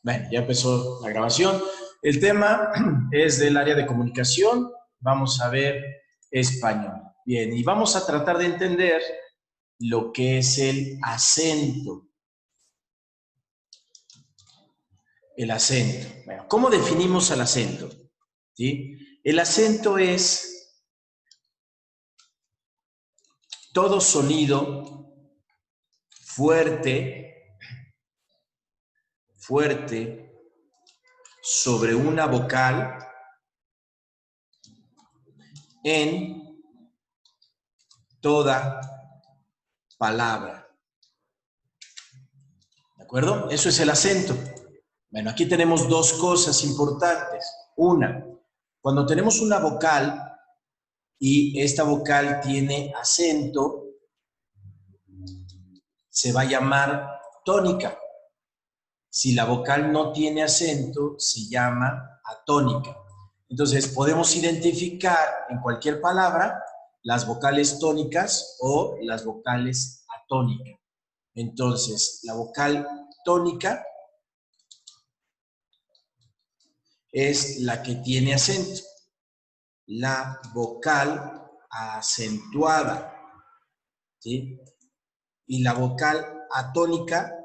Bueno, ya empezó la grabación. El tema es del área de comunicación. Vamos a ver español. Bien, y vamos a tratar de entender lo que es el acento. El acento. Bueno, ¿cómo definimos el acento? ¿Sí? El acento es todo sonido fuerte sobre una vocal en toda palabra. ¿De acuerdo? Eso es el acento. Bueno, aquí tenemos dos cosas importantes. Una, cuando tenemos una vocal y esta vocal tiene acento, se va a llamar tónica. Si la vocal no tiene acento, se llama atónica. Entonces, podemos identificar en cualquier palabra las vocales tónicas o las vocales atónicas. Entonces, la vocal tónica es la que tiene acento. La vocal acentuada, ¿sí? Y la vocal atónica,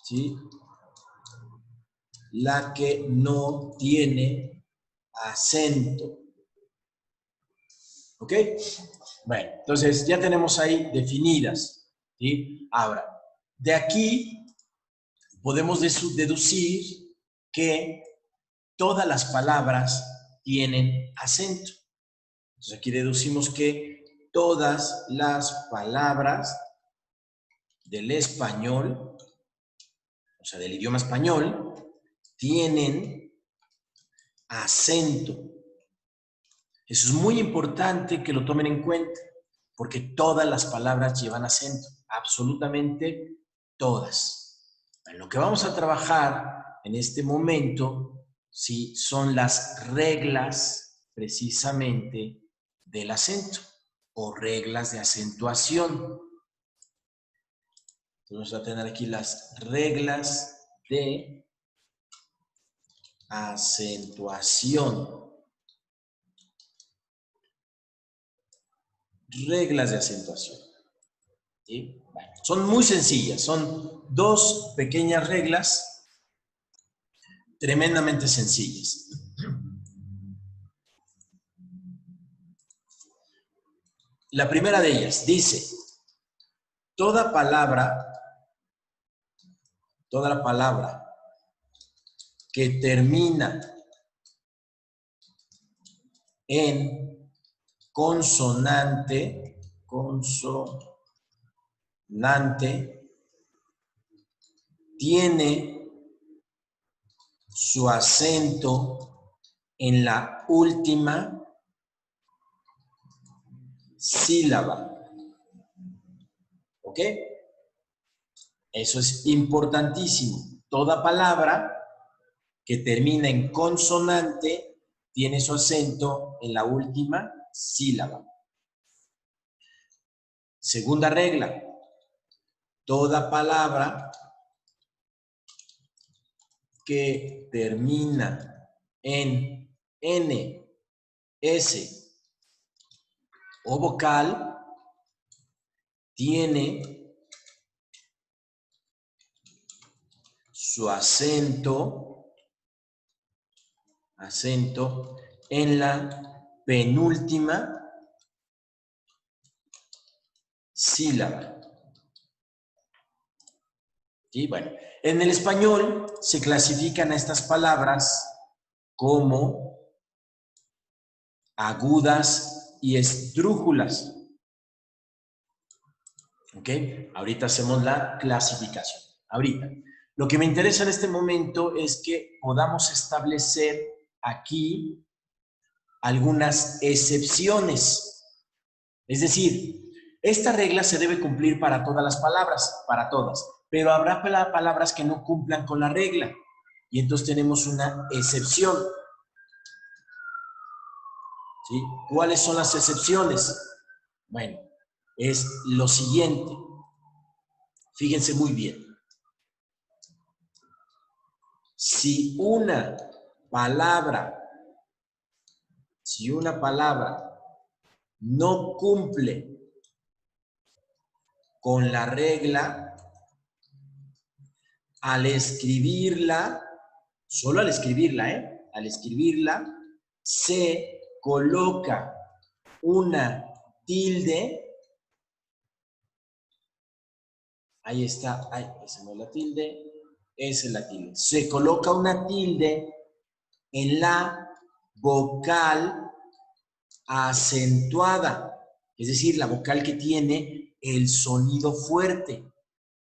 ¿sí? La que no tiene acento. ¿Ok? Bueno, entonces ya tenemos ahí definidas, ¿sí? Ahora, de aquí podemos deducir que todas las palabras tienen acento. Entonces aquí deducimos que todas las palabras del español, o sea, del idioma español, tienen acento. Eso es muy importante que lo tomen en cuenta, porque todas las palabras llevan acento, absolutamente todas. En lo que vamos a trabajar en este momento, sí, son las reglas precisamente del acento o reglas de acentuación. Entonces vamos a tener aquí las reglas de acentuación. Reglas de acentuación. ¿Sí? Bueno, son muy sencillas, son dos pequeñas reglas tremendamente sencillas. La primera de ellas dice, toda palabra que termina en consonante tiene su acento en la última sílaba. ¿Ok? Eso es importantísimo. Toda palabra que termina en consonante tiene su acento en la última sílaba. Segunda regla. Toda palabra que termina en N, S o vocal tiene su acento en la penúltima sílaba. ¿Sí? Bueno, en el español se clasifican a estas palabras como agudas y esdrújulas. ¿Ok? Ahorita hacemos la clasificación. Ahorita. Lo que me interesa en este momento es que podamos establecer aquí algunas excepciones. Es decir, esta regla se debe cumplir para todas las palabras, para todas, pero habrá palabras que no cumplan con la regla y entonces tenemos una excepción. ¿Sí? ¿Cuáles son las excepciones? Bueno, es lo siguiente. Fíjense muy bien. Si una palabra no cumple con la regla, al escribirla, solo al escribirla, al escribirla, se coloca una tilde. Ahí está, esa no es la tilde, esa es la tilde. Se coloca una tilde en la vocal acentuada, es decir, la vocal que tiene el sonido fuerte,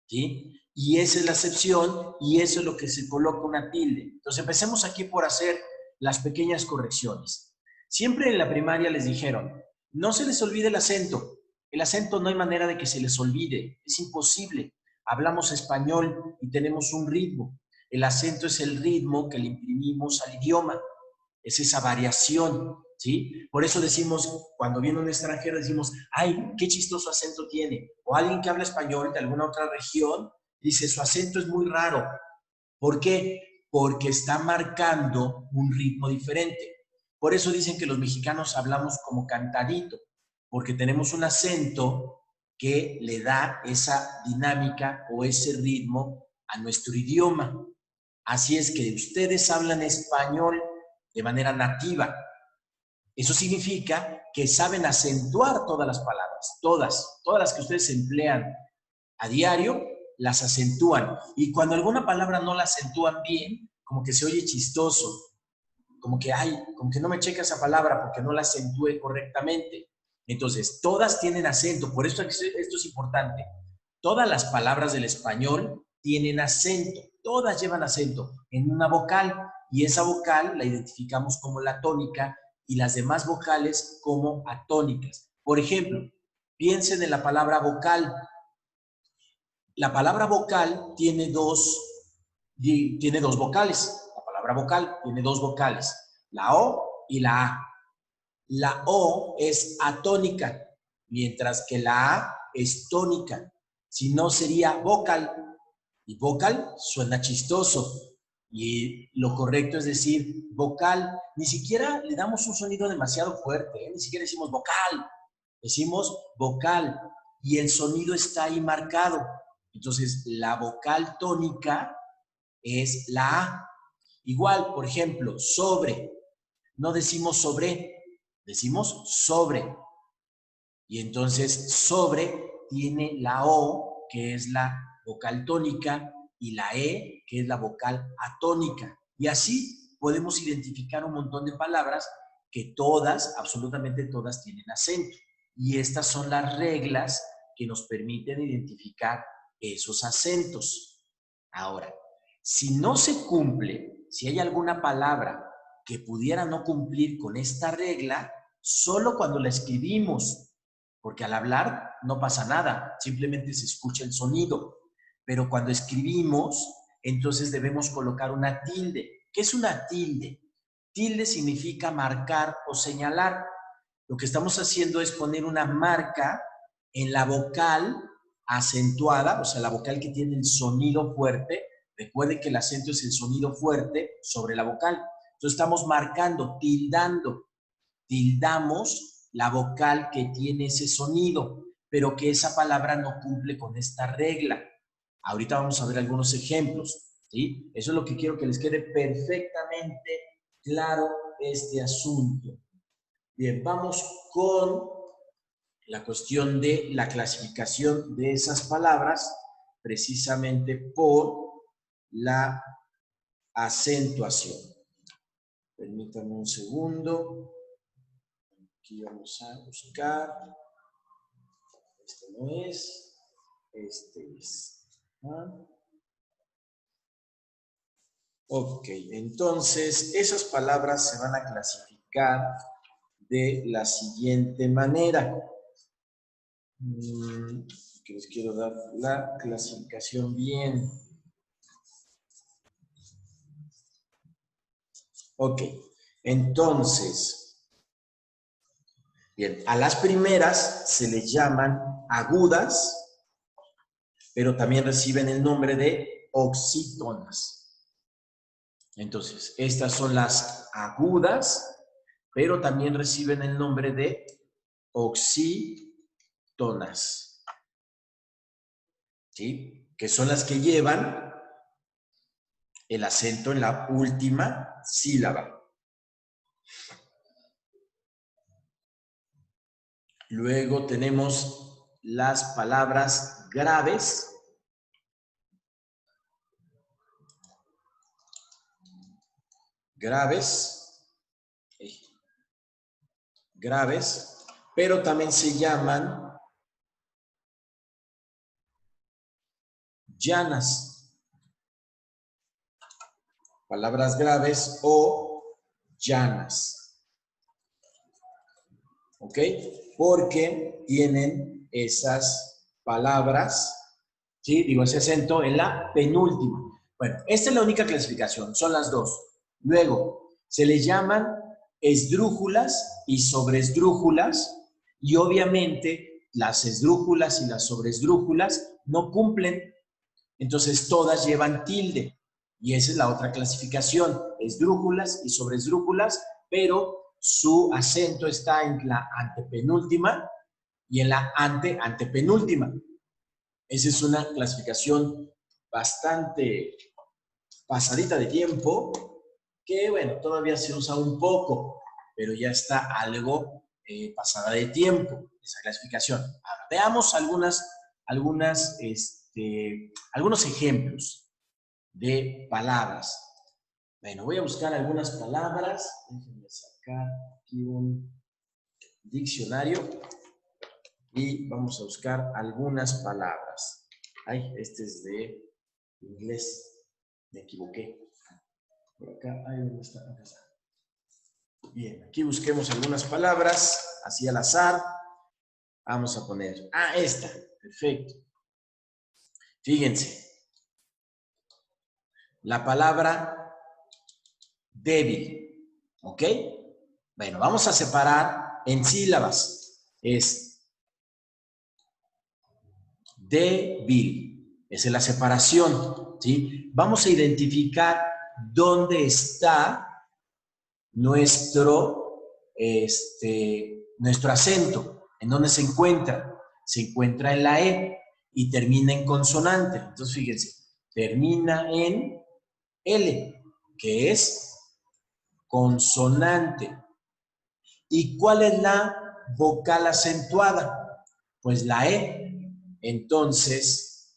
¿sí? Y esa es la acepción y eso es lo que se coloca una tilde. Entonces empecemos aquí por hacer las pequeñas correcciones. Siempre en la primaria les dijeron, no se les olvide el acento. El acento no hay manera de que se les olvide, es imposible. Hablamos español y tenemos un ritmo. El acento es el ritmo que le imprimimos al idioma, es esa variación, ¿sí? Por eso decimos, cuando viene un extranjero, decimos, ay, qué chistoso acento tiene. O alguien que habla español de alguna otra región, dice, su acento es muy raro. ¿Por qué? Porque está marcando un ritmo diferente. Por eso dicen que los mexicanos hablamos como cantadito, porque tenemos un acento que le da esa dinámica o ese ritmo a nuestro idioma. Así es que ustedes hablan español de manera nativa. Eso significa que saben acentuar todas las palabras, todas las que ustedes emplean a diario, las acentúan. Y cuando alguna palabra no la acentúan bien, como que se oye chistoso, como que, ay, como que no me checa esa palabra porque no la acentúe correctamente. Entonces, todas tienen acento, por eso esto es importante. Todas las palabras del español tienen acento, todas llevan acento en una vocal y esa vocal la identificamos como la tónica y las demás vocales como atónicas. Por ejemplo, piensen en la palabra vocal. La palabra vocal tiene dos vocales. La palabra vocal tiene dos vocales, la O y la A. La O es atónica, mientras que la A es tónica. Si no, sería vocal. Y vocal suena chistoso. Y lo correcto es decir vocal. Ni siquiera le damos un sonido demasiado fuerte, ¿eh? Ni siquiera decimos vocal. Decimos vocal. Y el sonido está ahí marcado. Entonces, la vocal tónica es la A. Igual, por ejemplo, sobre. No decimos sobre, decimos sobre. Y entonces, sobre tiene la O, que es la vocal tónica, y la E, que es la vocal atónica. Y así podemos identificar un montón de palabras que todas, absolutamente todas, tienen acento. Y estas son las reglas que nos permiten identificar esos acentos. Ahora, si no se cumple, si hay alguna palabra que pudiera no cumplir con esta regla, solo cuando la escribimos, porque al hablar no pasa nada, simplemente se escucha el sonido. Pero cuando escribimos, entonces debemos colocar una tilde. ¿Qué es una tilde? Tilde significa marcar o señalar. Lo que estamos haciendo es poner una marca en la vocal acentuada, o sea, la vocal que tiene el sonido fuerte. Recuerden que el acento es el sonido fuerte sobre la vocal. Entonces estamos marcando, tildamos la vocal que tiene ese sonido, pero que esa palabra no cumple con esta regla. Ahorita vamos a ver algunos ejemplos, ¿sí? Eso es lo que quiero que les quede perfectamente claro este asunto. Bien, vamos con la cuestión de la clasificación de esas palabras, precisamente por la acentuación. Permítanme un segundo. Aquí vamos a buscar. Este no es. Este es. Ok, entonces esas palabras se van a clasificar de la siguiente manera. Que les quiero dar la clasificación bien. Ok, entonces, bien, a las primeras se les llaman agudas, pero también reciben el nombre de oxítonas. Entonces, estas son las agudas, pero también reciben el nombre de oxítonas, ¿sí? Que son las que llevan el acento en la última sílaba. Luego tenemos las palabras graves. Graves, pero también se llaman llanas. Palabras graves o llanas. ¿Ok? Porque tienen esas palabras, ¿sí? Digo, ese acento en la penúltima. Bueno, esta es la única clasificación, son las dos. Luego, se les llaman esdrújulas y sobresdrújulas, y obviamente las esdrújulas y las sobresdrújulas no cumplen, entonces todas llevan tilde, y esa es la otra clasificación, esdrújulas y sobresdrújulas, pero su acento está en la antepenúltima y en la antepenúltima. Esa es una clasificación bastante pasadita de tiempo, que bueno, todavía se usa un poco, pero ya está algo pasada de tiempo, esa clasificación. Ahora, veamos algunos ejemplos de palabras. Bueno, voy a buscar algunas palabras. Déjenme sacar aquí un diccionario y vamos a buscar algunas palabras. Ay, este es de inglés. Me equivoqué. Por acá, ahí ¿dónde está? Acá está. Bien, aquí busquemos algunas palabras, así al azar. Vamos a poner, esta, perfecto. Fíjense, la palabra débil, ¿ok? Bueno, vamos a separar en sílabas. Es débil, esa es la separación, ¿sí? Vamos a identificar dónde está nuestro acento, en dónde se encuentra. Se encuentra en la E y termina en consonante. Entonces, fíjense, termina en L, que es consonante. ¿Y cuál es la vocal acentuada? Pues la E. Entonces,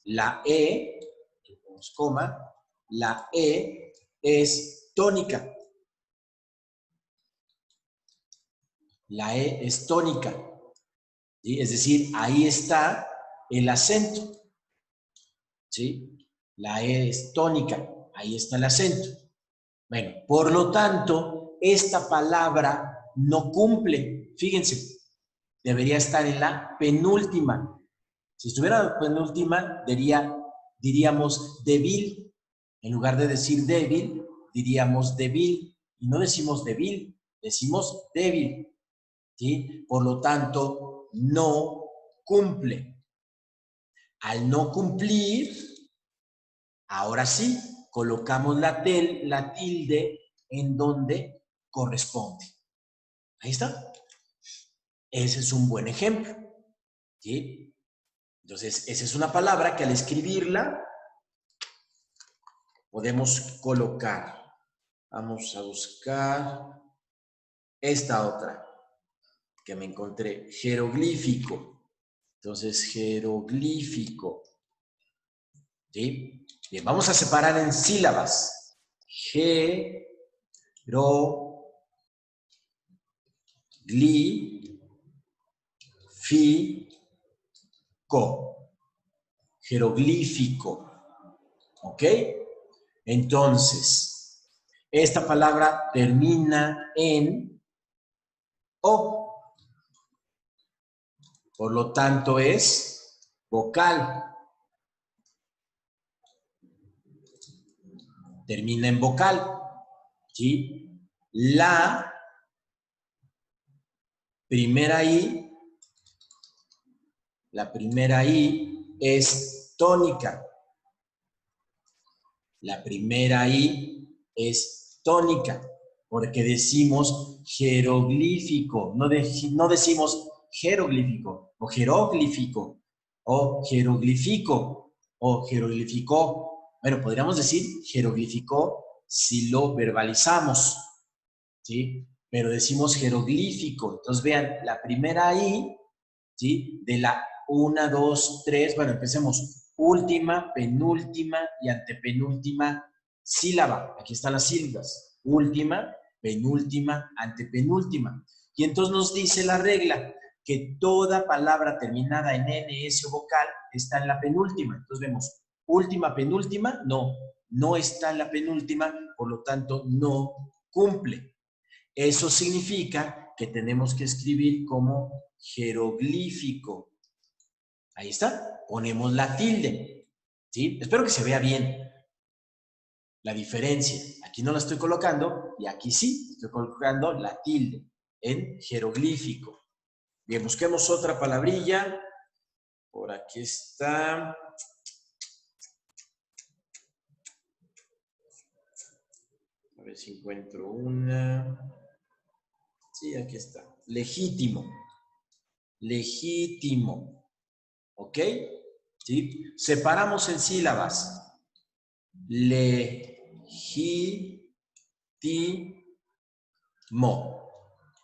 la E, coma, la E es tónica. La E es tónica, ¿sí? Es decir, ahí está el acento, ¿sí? La E es tónica, ahí está el acento. Bueno, por lo tanto, esta palabra no cumple. Fíjense, debería estar en la penúltima. Si estuviera en la penúltima, diríamos débil. En lugar de decir débil, diríamos débil. Y no decimos débil, decimos débil. ¿Sí? Por lo tanto, no cumple. Al no cumplir, ahora sí, colocamos la tilde en donde corresponde. Ahí está. Ese es un buen ejemplo. ¿Sí? Entonces, esa es una palabra que al escribirla podemos colocar. Vamos a buscar esta otra que me encontré, jeroglífico. Entonces, jeroglífico. ¿Sí? Bien, vamos a separar en sílabas. Jeroglífico. ¿Ok? Entonces, esta palabra termina en O. Por lo tanto, es vocal. Termina en vocal. ¿Sí? La primera I es tónica. La primera I es tónica, porque decimos jeroglífico, no decimos jeroglífico, o jeroglífico, o jeroglífico, o jeroglífico. Bueno, podríamos decir jeroglífico si lo verbalizamos, ¿sí? Pero decimos jeroglífico. Entonces, vean, la primera I, ¿sí? De la 1, 2, 3, bueno, empecemos. Última, penúltima y antepenúltima sílaba. Aquí están las sílabas. Última, penúltima, antepenúltima. Y entonces nos dice la regla que toda palabra terminada en N, S o vocal está en la penúltima. Entonces vemos, última, penúltima, no está en la penúltima, por lo tanto no cumple. Eso significa que tenemos que escribir como jeroglífico. Ahí está, ponemos la tilde, ¿sí? Espero que se vea bien la diferencia. Aquí no la estoy colocando y aquí sí, estoy colocando la tilde en jeroglífico. Bien, busquemos otra palabrilla. Por aquí está. A ver si encuentro una. Sí, aquí está. Legítimo. Legítimo. ¿Ok? ¿Sí? Separamos en sílabas. Legítimo.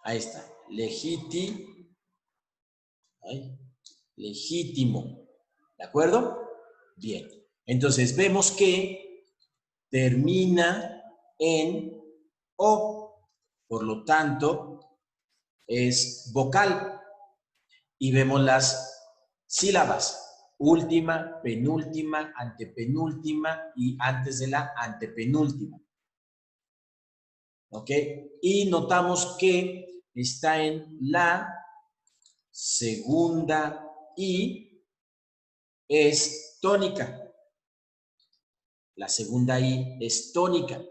Ahí está. Legítimo. ¿De acuerdo? Bien. Entonces vemos que termina en O. Por lo tanto, es vocal. Y vemos las sílabas. Última, penúltima, antepenúltima y antes de la antepenúltima. ¿Ok? Y notamos que está en la segunda I, es tónica. La segunda I es tónica.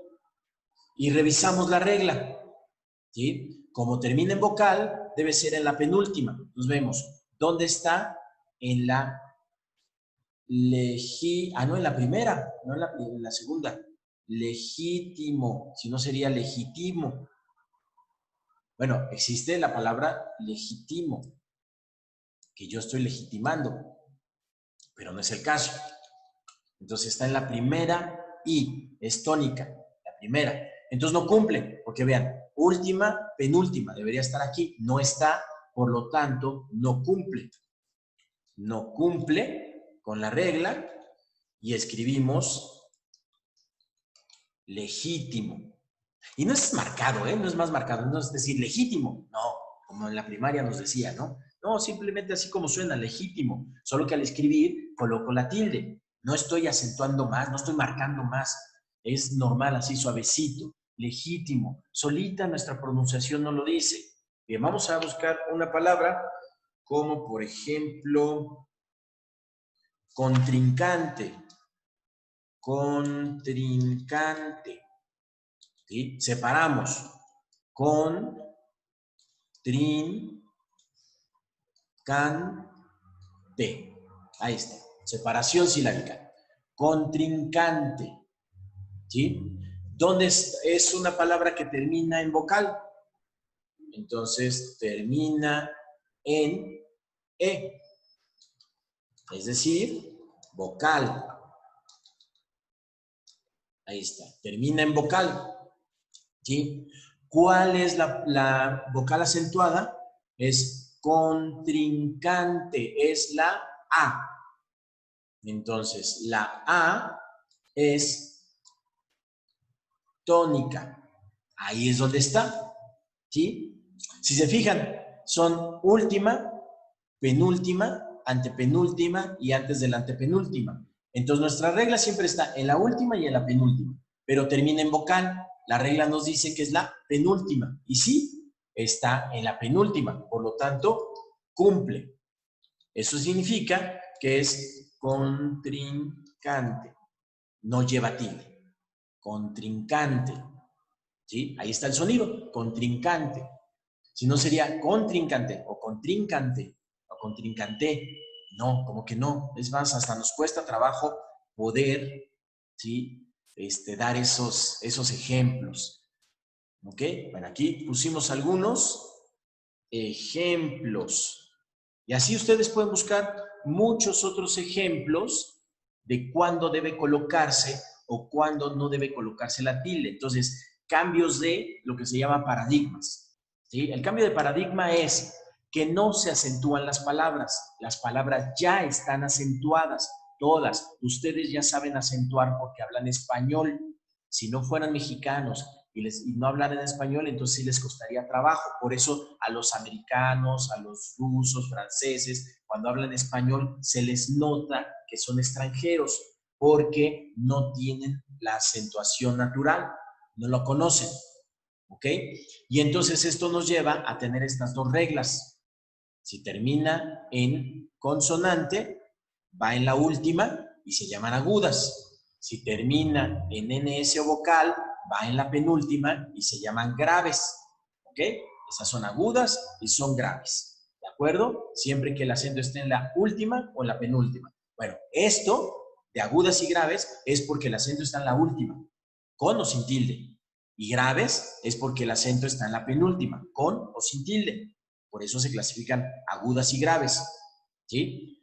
Y revisamos la regla. ¿Sí? Como termina en vocal, debe ser en la penúltima. Entonces vemos, ¿dónde está? En la no, en la primera, no en la segunda. Legítimo, si no sería legítimo. Bueno, existe la palabra legítimo, que yo estoy legitimando, pero no es el caso. Entonces está en la primera I, es tónica, la primera. Entonces no cumple, porque vean, última, penúltima, debería estar aquí, no está, por lo tanto, no cumple. No cumple con la regla y escribimos legítimo. Y no es marcado, ¿eh? No es más marcado, no es decir legítimo, no, como en la primaria nos decía, ¿no? No, simplemente así como suena, legítimo, solo que al escribir coloco la tilde. No estoy acentuando más, no estoy marcando más, es normal, así suavecito, legítimo. Solita nuestra pronunciación no lo dice. Bien, vamos a buscar una palabra como, por ejemplo, contrincante. Contrincante. ¿Sí? Separamos. Contrincante. Ahí está. Separación silábica. Contrincante. ¿Sí? ¿Dónde es una palabra que termina en vocal? Entonces, termina en E. Es decir, vocal. Ahí está. Termina en vocal. ¿Sí? ¿Cuál es la vocal acentuada? Es contrincante, es la A. Entonces, la A es tónica. Ahí es donde está. ¿Sí? Si se fijan, son última, penúltima, antepenúltima y antes de la antepenúltima. Entonces, nuestra regla siempre está en la última y en la penúltima, pero termina en vocal. La regla nos dice que es la penúltima. Y sí, está en la penúltima. Por lo tanto, cumple. Eso significa que es contrincante. No lleva tilde. Contrincante. ¿Sí? Ahí está el sonido. Contrincante. Si no sería contrincante o contrincante o contrincante. No, como que no. Es más, hasta nos cuesta trabajo poder, ¿sí? Dar esos ejemplos. ¿Ok? Bueno, aquí pusimos algunos ejemplos. Y así ustedes pueden buscar muchos otros ejemplos de cuándo debe colocarse o cuándo no debe colocarse la tilde. Entonces, cambios de lo que se llama paradigmas. ¿Sí? El cambio de paradigma es que no se acentúan las palabras. Las palabras ya están acentuadas, todas. Ustedes ya saben acentuar porque hablan español. Si no fueran mexicanos y no hablaran español, entonces sí les costaría trabajo. Por eso a los americanos, a los rusos, franceses, cuando hablan español, se les nota que son extranjeros porque no tienen la acentuación natural, no lo conocen. ¿Ok? Y entonces esto nos lleva a tener estas dos reglas. Si termina en consonante, va en la última y se llaman agudas. Si termina en NS o vocal, va en la penúltima y se llaman graves. ¿Ok? Esas son agudas y son graves. ¿De acuerdo? Siempre que el acento esté en la última o en la penúltima. Bueno, esto de agudas y graves es porque el acento está en la última, con o sin tilde. Y graves es porque el acento está en la penúltima, con o sin tilde. Por eso se clasifican agudas y graves. ¿Sí?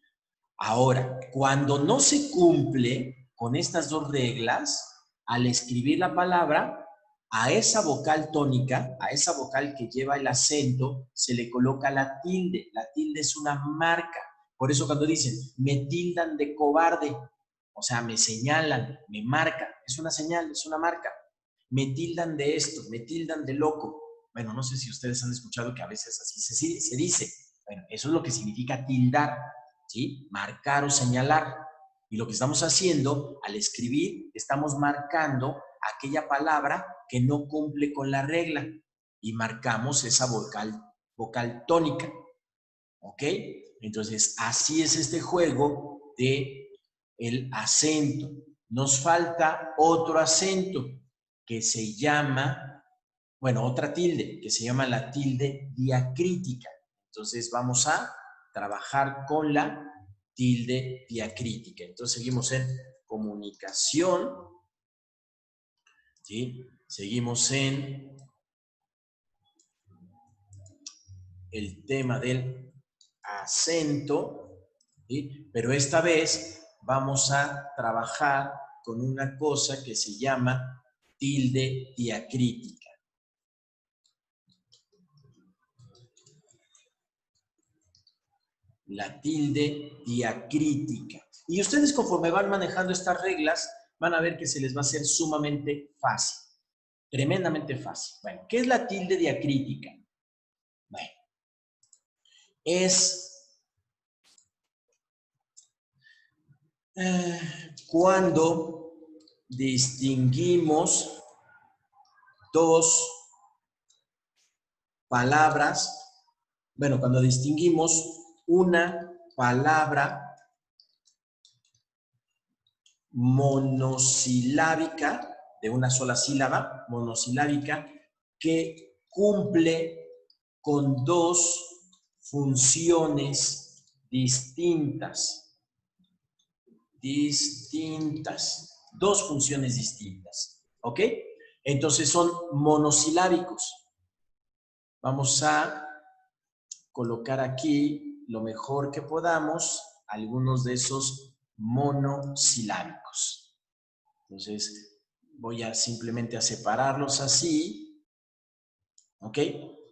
Ahora, cuando no se cumple con estas dos reglas, al escribir la palabra, a esa vocal tónica, a esa vocal que lleva el acento, se le coloca la tilde. La tilde es una marca. Por eso cuando dicen, me tildan de cobarde, o sea, me señalan, me marcan, es una señal, es una marca. Me tildan de esto, me tildan de loco. Bueno, no sé si ustedes han escuchado que a veces así se dice. Bueno, eso es lo que significa tildar, ¿sí? Marcar o señalar. Y lo que estamos haciendo al escribir, estamos marcando aquella palabra que no cumple con la regla y marcamos esa vocal tónica. ¿Ok? Entonces, así es este juego de el acento. Nos falta otro acento que se llama, bueno, otra tilde, que se llama la tilde diacrítica. Entonces vamos a trabajar con la tilde diacrítica. Entonces seguimos en comunicación, ¿sí? Seguimos en el tema del acento, ¿sí? Pero esta vez vamos a trabajar con una cosa que se llama tilde diacrítica. La tilde diacrítica. Y ustedes conforme van manejando estas reglas, van a ver que se les va a hacer sumamente fácil, tremendamente fácil. Bueno, ¿qué es la tilde diacrítica? Bueno, es cuando distinguimos dos palabras, bueno, cuando distinguimos una palabra monosilábica, de una sola sílaba, monosilábica, que cumple con dos funciones distintas. Dos funciones distintas. ¿Ok? Entonces son monosilábicos. Vamos a colocar aquí lo mejor que podamos algunos de esos monosilábicos. Entonces voy a simplemente a separarlos así, ¿ok?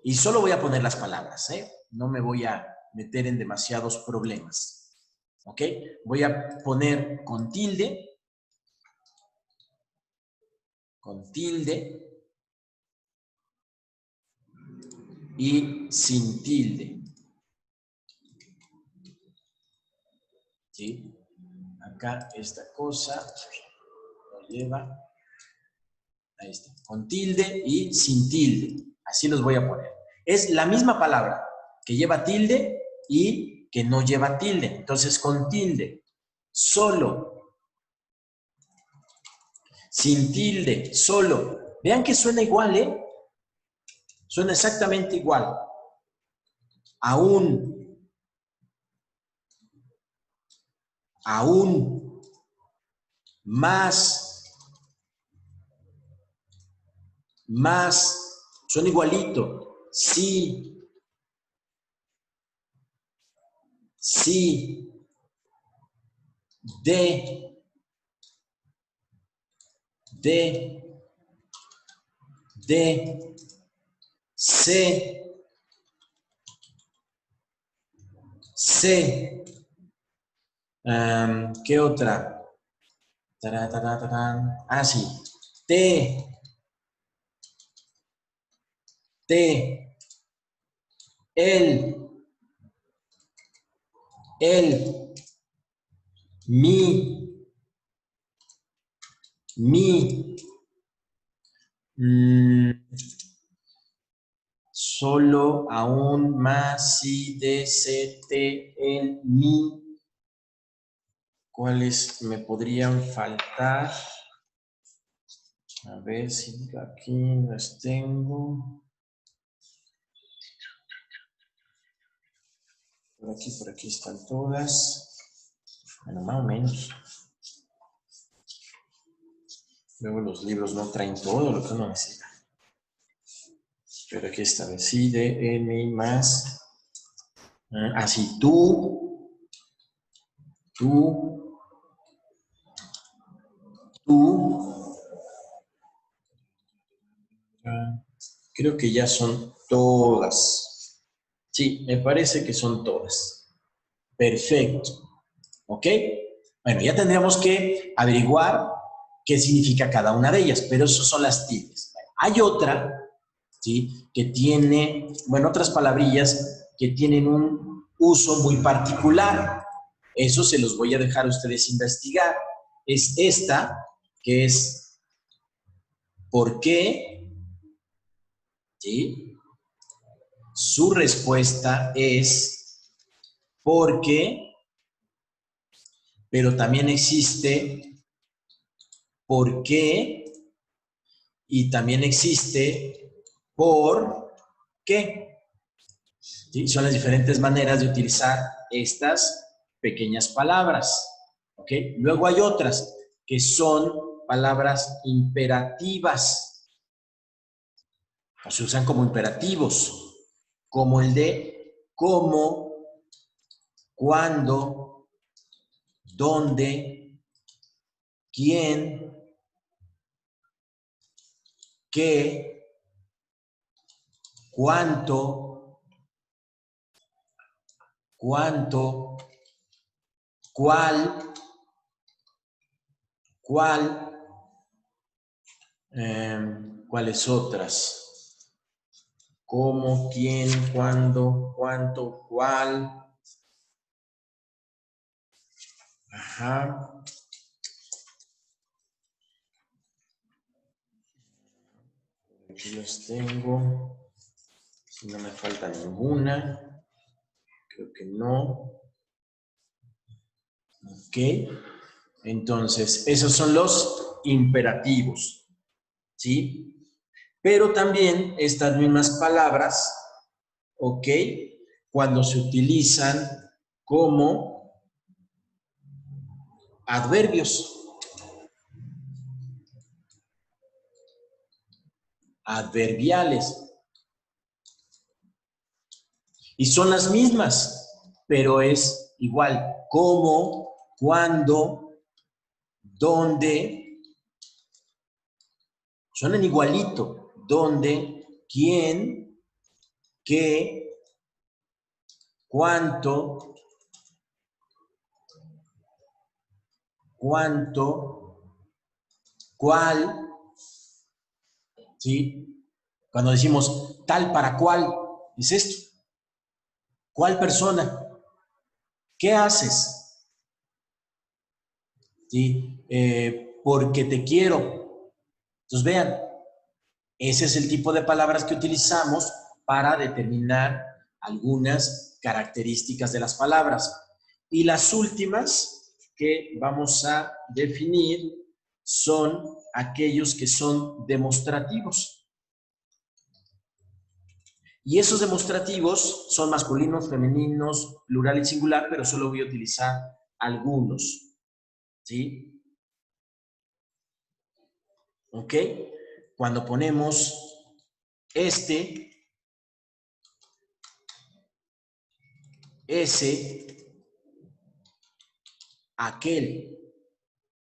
Y solo voy a poner las palabras, ¿eh? No me voy a meter en demasiados problemas, ¿ok? Voy a poner con tilde, y sin tilde. ¿Sí? Acá esta cosa lo lleva, ahí está, con tilde y sin tilde. Así los voy a poner. Es la misma palabra que lleva tilde y que no lleva tilde. Entonces, con tilde, solo. Sin tilde, solo. Vean que suena igual, ¿eh? Suena exactamente igual. Aún. aún, más, son igualito, sí, sí, de, sé, ¿qué otra? Ah, sí, te, él, mi, solo, aún, más, sí, de, se, te, el, mi. ¿Cuáles me podrían faltar? A ver si aquí las tengo. Por aquí están todas. Bueno, más o menos. Luego los libros no traen todo lo que uno necesita. Pero aquí está, sí, de, mi, más. Así, tú, creo que ya son todas. Sí, me parece que son todas. Perfecto. ¿Ok? Bueno, ya tendríamos que averiguar qué significa cada una de ellas, pero esas son las tildes. Hay otra, ¿sí? Que tiene, bueno, otras palabrillas que tienen un uso muy particular. Eso se los voy a dejar a ustedes investigar. Es esta, que es ¿por qué? ¿Sí? Su respuesta es porque, pero también existe por qué y también existe por qué. ¿Sí? Son las diferentes maneras de utilizar estas pequeñas palabras. ¿Ok? Luego hay otras que son palabras imperativas. O se usan como imperativos, como el de cómo, cuándo, dónde, quién, qué, cuánto, cuál, ¿cuáles otras? ¿Cómo, quién, cuándo, cuánto, cuál? Ajá. Aquí las tengo. Si no me falta ninguna. Creo que no. Ok. Entonces, esos son los imperativos. ¿Sí? Pero también estas mismas palabras, ¿ok? Cuando se utilizan como adverbios. Adverbiales. Y son las mismas, pero es igual. Cómo, cuándo, dónde. Suenan igualito. Dónde, quién, qué, cuánto, cuál, ¿sí? Cuando decimos tal para cual, es esto. ¿Cuál persona? ¿Qué haces? ¿Sí? Porque te quiero. Entonces vean, ese es el tipo de palabras que utilizamos para determinar algunas características de las palabras. Y las últimas que vamos a definir son aquellos que son demostrativos. Y esos demostrativos son masculinos, femeninos, plural y singular, pero solo voy a utilizar algunos, ¿sí? ¿Ok? Cuando ponemos este, ese, aquel,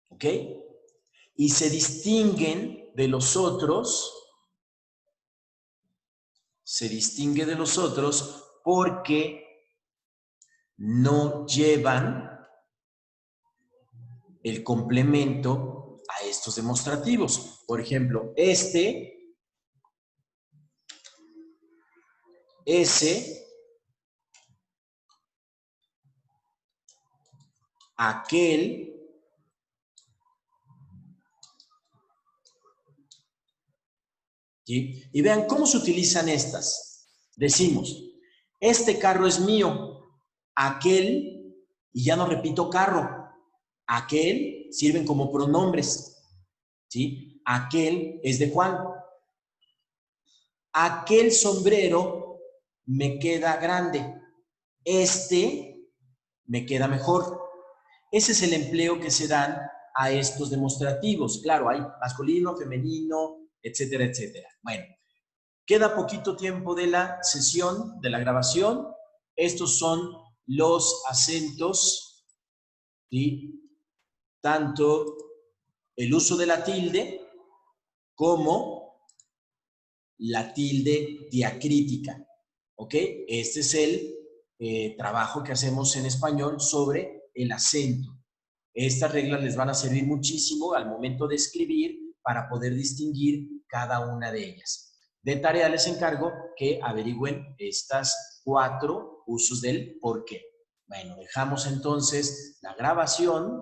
¿ok? Y se distinguen de los otros, porque no llevan el complemento a estos demostrativos. Por ejemplo, este, ese, aquel, ¿sí? Y vean cómo se utilizan estas. Decimos, este carro es mío, aquel, y ya no repito carro, aquel sirven como pronombres, ¿sí? Aquel es de Juan. Aquel sombrero me queda grande, este me queda mejor. Ese es el empleo que se dan a estos demostrativos. Claro, hay masculino, femenino, etcétera, etcétera. Bueno, queda poquito tiempo de la sesión, de la grabación. Estos son los acentos, ¿sí? Tanto el uso de la tilde como la tilde diacrítica. ¿Ok? Este es el trabajo que hacemos en español sobre el acento. Estas reglas les van a servir muchísimo al momento de escribir para poder distinguir cada una de ellas. De tarea les encargo que averigüen estas 4 usos del por qué. Bueno, dejamos entonces la grabación.